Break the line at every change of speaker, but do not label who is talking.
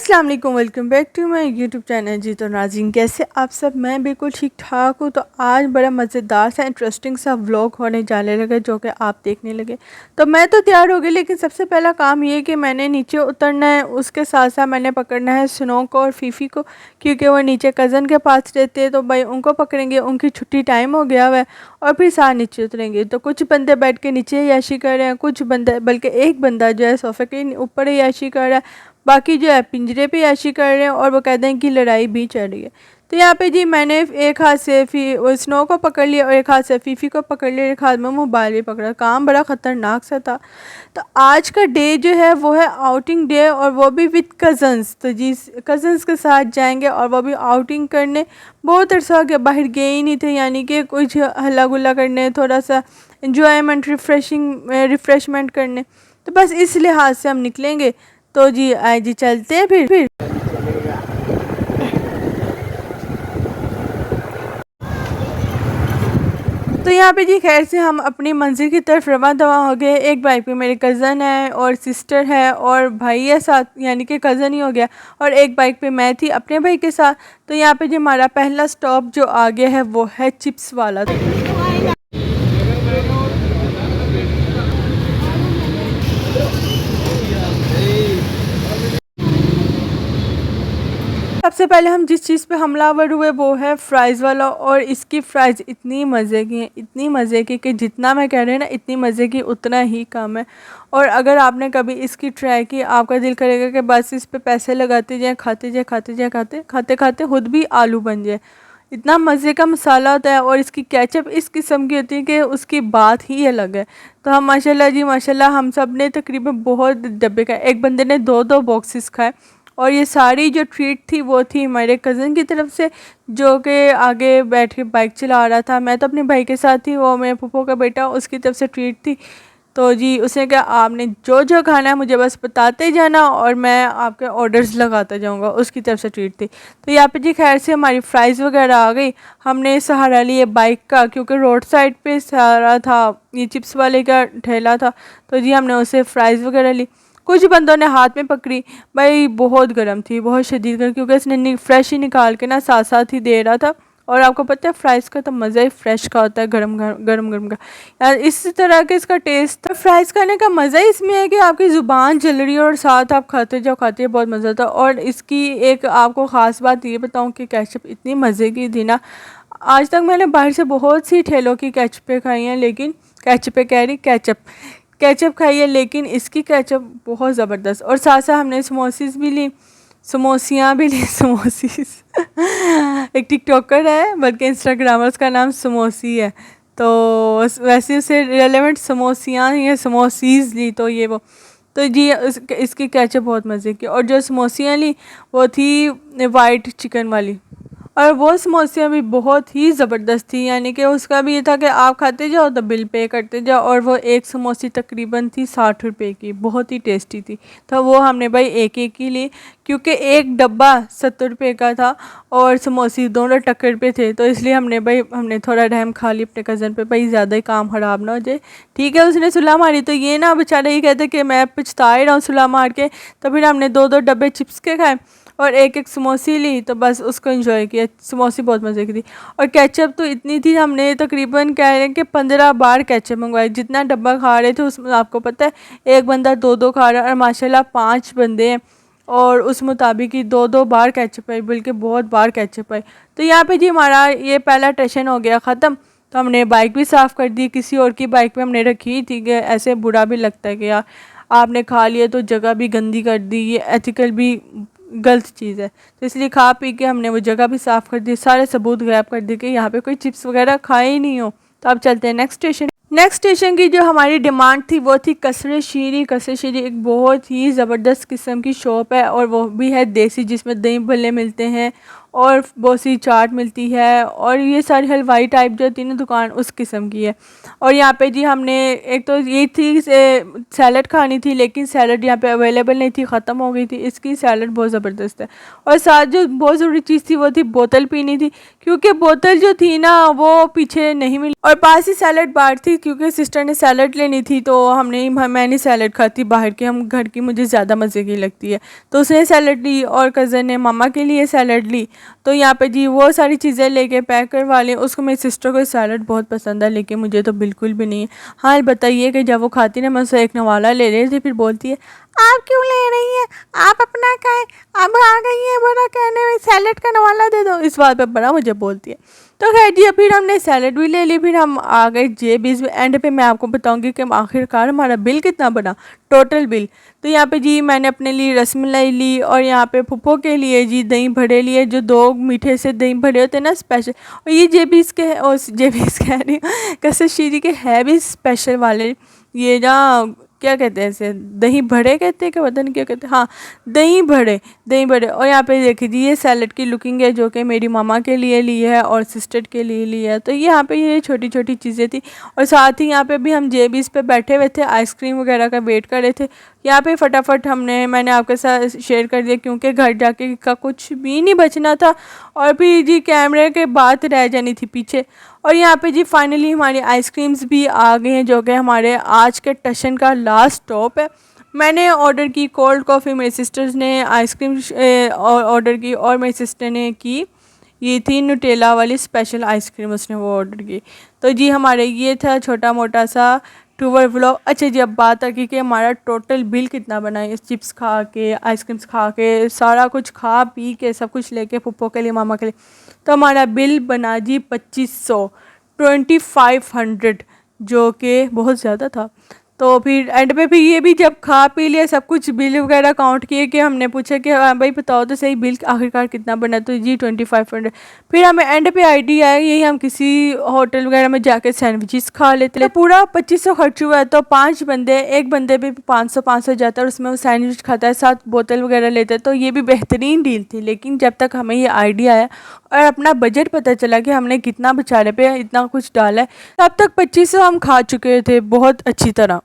अस्सलाम वालेकुम, welcome back to my YouTube channel. जी तो नाज़रीन, कैसे आप सब? मैं बिल्कुल ठीक ठाक हूँ। तो आज बड़ा मज़ेदार सा इंटरेस्टिंग सा व्लॉग होने जाने लगा जो कि आप देखने लगे। तो मैं तो तैयार हो गई, लेकिन सबसे पहला काम ये कि मैंने नीचे उतरना है। उसके साथ साथ मैंने पकड़ना है स्नो को और फीफी को, क्योंकि वो नीचे कज़न के पास रहते हैं। तो भाई उनको पकड़ेंगे, उनकी छुट्टी टाइम हो गया हुआ है, और फिर साथ नीचे उतरेंगे। तो कुछ बंदे बैठ के नीचे याशी कर रहे हैं, कुछ बंदे, बल्कि एक बंदा जो है सोफ़े के ऊपर ही याशी कर रहा है, बाकी जो है पिंजरे पे याशी कर रहे हैं। और वो कहते हैं कि लड़ाई भी चल रही है। तो यहाँ पे जी मैंने एक हाथ से स्नो को पकड़ लिया और एक हाथ से फीफी को पकड़ लिया, एक हाथ में मोबाइल भी पकड़ा। काम बड़ा ख़तरनाक सा था। तो आज का डे जो है वो है आउटिंग डे, और वो भी विद कज़न्स। तो जी कज़न्स के साथ जाएंगे और वो भी आउटिंग करने। बहुत अरसा हो गया बाहर गए ही नहीं थे, यानी कि कुछ हल्ला गुल्ला करने, थोड़ा सा इंजॉयमेंट रिफ़्रेशमेंट करने। तो बस इस लिहाज से हम निकलेंगे। तो जी आए जी, चलते हैं फिर। तो यहाँ पे जी खैर से हम अपनी मंजिल की तरफ रवा दवा हो गए। एक बाइक पे मेरे कज़न है और सिस्टर है और भाई है साथ, यानी कि कज़न ही हो गया। और एक बाइक पे मैं थी अपने भाई के साथ। तो यहाँ पे जी हमारा पहला स्टॉप जो आ गया है वो है चिप्स वाला। सबसे पहले हम जिस चीज़ पे हमलावर हुए वो है फ्राइज़ वाला। और इसकी फ़्राइज़ इतनी मज़े की हैं, इतनी मज़े की, कि जितना मैं कह रही हूँ ना इतनी मज़े की उतना ही कम है। और अगर आपने कभी इसकी ट्राई की, आपका दिल करेगा कि बस इस पे पैसे लगाते जाएँ, खाते जाए, खाते जाए, खाते खाते खुद भी आलू बन जाए। इतना मज़े का मसाला होता है। और इसकी केचप इस किस्म की होती है कि उसकी बात ही अलग है। तो हम माशाल्लाह जी माशाल्लाह, हम सब ने तकरीबन बहुत डब्बे खाए। एक बंदे ने 2-2 बॉक्सेस खाए। और ये सारी जो ट्रीट थी वो थी हमारे कज़न की तरफ से, जो कि आगे बैठ के बाइक चला रहा था। मैं तो अपने भाई के साथ थी, वो मेरे फूफो का बेटा, उसकी तरफ से ट्रीट थी। तो जी उसने कहा आपने जो जो खाना है मुझे बस बताते जाना और मैं आपके ऑर्डर्स लगाता जाऊंगा, उसकी तरफ से ट्रीट थी। तो यहाँ पे जी खैर से हमारी फ़्राइज़ वगैरह आ गई। हमने सहारा लिया बाइक का, क्योंकि रोड साइड पे सहारा था, ये चिप्स वाले का ठेला था। तो जी हमने उसे फ़्राइज़ वगैरह ली। कुछ बंदों ने हाथ में पकड़ी। भाई बहुत गर्म थी, बहुत शदीद गर्म, क्योंकि इसने फ्रेश ही निकाल के ना साथ साथ ही दे रहा था। और आपको पता है फ्राइज़ का तो मज़ा ही फ्रेश का होता है, गरम गरम गरम का। यार इस तरह के इसका टेस्ट था। फ्राइज़ खाने का मज़ा ही इसमें है कि आपकी ज़ुबान जल रही है और साथ आप खाते जाओ, खाते बहुत मज़ा था। और इसकी एक आपको ख़ास बात ये बताऊँ कि केचप इतनी मज़े की थी ना। आज तक मैंने बाहर से बहुत सी ठेलों की केचपें खाई हैं, लेकिन केचपें कह रही, केचप केचप खाई है, लेकिन इसकी केचप बहुत ज़बरदस्त। और साथ साथ हमने समोसीस भी ली, समोसियाँ भी ली, समोसीस एक टिकटॉकर है, बल्कि इंस्टाग्रामर, उसका नाम समोसी है। तो वैसे उसे रेलेवेंट समोसियाँ या समोसीस ली, तो ये वो। तो जी इसकी केचप बहुत मज़े की। और जो समोसियाँ ली वो थी वाइट चिकन वाली। और वो समोसियाँ भी बहुत ही ज़बरदस्त थी, यानी कि उसका भी ये था कि आप खाते जाओ तो बिल पे करते जाओ। और वो एक समोसी तकरीबन थी 60 रुपए की, बहुत ही टेस्टी थी। तो वो हमने भाई एक एक ही ली, क्योंकि एक डब्बा 70 रुपये का था और समोसी दोनों टक्कर पे थे। तो इसलिए हमने थोड़ा रहम खा ली अपने कज़न पे, भाई ज़्यादा ही काम ख़राब ना हो जाए। ठीक है, उसने सुलह मारी, तो ये ना बेचारा ये कहते कि मैं पछता ही रहा हूँ सुलह मार के। तो फिर हमने 2-2 डब्बे चिप्स के खाए और एक एक समोसी ली, तो बस उसको एंजॉय किया। समोसी बहुत मज़े की थी। और केचप तो इतनी थी, हमने तकरीबन कह रहे हैं कि 15 बार केचप मंगवाई। जितना डब्बा खा रहे थे उसमें आपको पता है एक बंदा 2-2 खा रहा है, और माशाल्लाह 5 बंदे हैं और उस मुताबिक ही 2-2 बार केचप आई, बल्कि बहुत बार केचप आई। तो यहाँ पे जी हमारा ये पहला टेंशन हो गया ख़त्म। तो हमने बाइक भी साफ़ कर दी, किसी और की बाइक पे हमने रखी थी, कि ऐसे बुरा भी लगता है कि यार आपने खा लिया तो जगह भी गंदी कर दी, ये एथिकल भी गलत चीज़ है। तो इसलिए खा पी के हमने वो जगह भी साफ़ कर दी, सारे सबूत गायब कर दिए कि यहाँ पे कोई चिप्स वगैरह खाए ही नहीं हो। तो अब चलते हैं नेक्स्ट स्टेशन। नेक्स्ट स्टेशन की जो हमारी डिमांड थी वो थी कसरे शीरी। कसरे शीरी एक बहुत ही ज़बरदस्त किस्म की शॉप है, और वो भी है देसी, जिसमें दही भल्ले मिलते हैं और बहुत सी चाट मिलती है, और ये सारी हलवाई टाइप जो होती है ना दुकान, उस किस्म की है। और यहाँ पे जी हमने एक तो ये थी सैलड खानी थी, लेकिन सैलड यहाँ पे अवेलेबल नहीं थी, ख़त्म हो गई थी। इसकी सैलड बहुत ज़बरदस्त है। और साथ जो बहुत ज़रूरी चीज़ थी वो थी बोतल पीनी थी, क्योंकि बोतल जो थी ना वो पीछे नहीं मिली, और पास ही सैलड बार थी, क्योंकि सिस्टर ने सैलड लेनी थी तो मैंने सैलड खाती बाहर की, हम घर की मुझे ज़्यादा मज़े की लगती है, तो उसने सैलड ली और कज़न ने मामा के लिए सैलड ली। तो यहाँ पे जी वो सारी चीज़ें लेके पैक करवा लें। उसको मेरी सिस्टर को सैलड बहुत पसंद है, लेकिन मुझे तो बिल्कुल भी नहीं है। हाँ बताइए कि जब वो खाती ना, मैं उससे एक नवाला ले रही थी, फिर बोलती है आप क्यों ले रही हैं, आप अपना खाएं, अब आ गई है बड़ा कहने में सैलड का नवाला दे दो, इस बात पे बड़ा मुझे बोलती है। तो खैर जी फिर हमने सैलड भी ले ली, फिर हम आ गए जेबीज़। एंड पे मैं आपको बताऊंगी कि आखिरकार हमारा बिल कितना बना, टोटल बिल। तो यहाँ पे जी मैंने अपने लिए रसमलाई ली, और यहाँ पे फुप्पो के लिए जी दही भड़े लिए, जो 2 मीठे से दही भड़े होते हैं ना स्पेशल। और ये जेबीज़ के, और जेबीज़ कह रही हूँ कसर शीरी के है भी स्पेशल वाले, ये ना क्या कहते हैं इसे, दही भड़े कहते हैं, क्या पता नहीं क्या कहते हैं, हाँ दही भड़े, दही भड़े। और यहाँ पे देखिए जी ये सैलड की लुकिंग है, जो कि मेरी मामा के लिए ली है और सिस्टर के लिए ली है। तो यहाँ पे ये छोटी छोटी चीज़ें थी। और साथ ही यहाँ पे भी हम जेबीज़ पे बैठे हुए थे, आइसक्रीम वगैरह का वेट कर रहे थे। यहाँ पे फटाफट मैंने आपके साथ शेयर कर दिया, क्योंकि घर जाके का कुछ भी नहीं बचना था, और फिर जी कैमरे के बात रह जानी थी पीछे। और यहाँ पे जी फाइनली हमारी आइसक्रीम्स भी आ गए हैं, जो कि हमारे आज के टशन का लास्ट स्टॉप है। मैंने ऑर्डर की कोल्ड कॉफ़ी, मेरी सिस्टर्स ने आइसक्रीम ऑर्डर की, और मेरी सिस्टर ने की ये थी न्यूटेला वाली स्पेशल आइसक्रीम, उसने वो ऑर्डर की। तो जी हमारे ये था छोटा मोटा सा टूर व्लॉग। अच्छा जी अब बात आ गई कि हमारा टोटल बिल कितना बना है, चिप्स खा के, आइसक्रीम्स खा के, सारा कुछ खा पी के, सब कुछ लेके फुप्पो के लिए, मामा के लिए। तो हमारा बिल बना जी 2500, 2500, जो कि बहुत ज़्यादा था। तो फिर एंड पे फिर ये भी जब खा पी लिया सब कुछ, बिल वगैरह काउंट किए, कि हमने पूछा कि हाँ भाई बताओ तो सही बिल आखिरकार कितना बना, तो जी 2500। फिर हमें एंड पे आइडिया आया यही हम किसी होटल वगैरह में जाके सैंडविचेस खा लेते। तो पूरा 2500 खर्च हुआ है। तो 5 बंदे, एक बंदे पे 500 जाता है, और उसमें वो सैंडविच खाता है, साथ बोतल वगैरह लेता है। तो ये भी बेहतरीन डील थी। लेकिन जब तक हमें ये आइडिया आया और अपना बजट पता चला कि हमने कितना बेचारे पे इतना कुछ डाला है, तब तक 2500 हम खा चुके थे बहुत अच्छी तरह।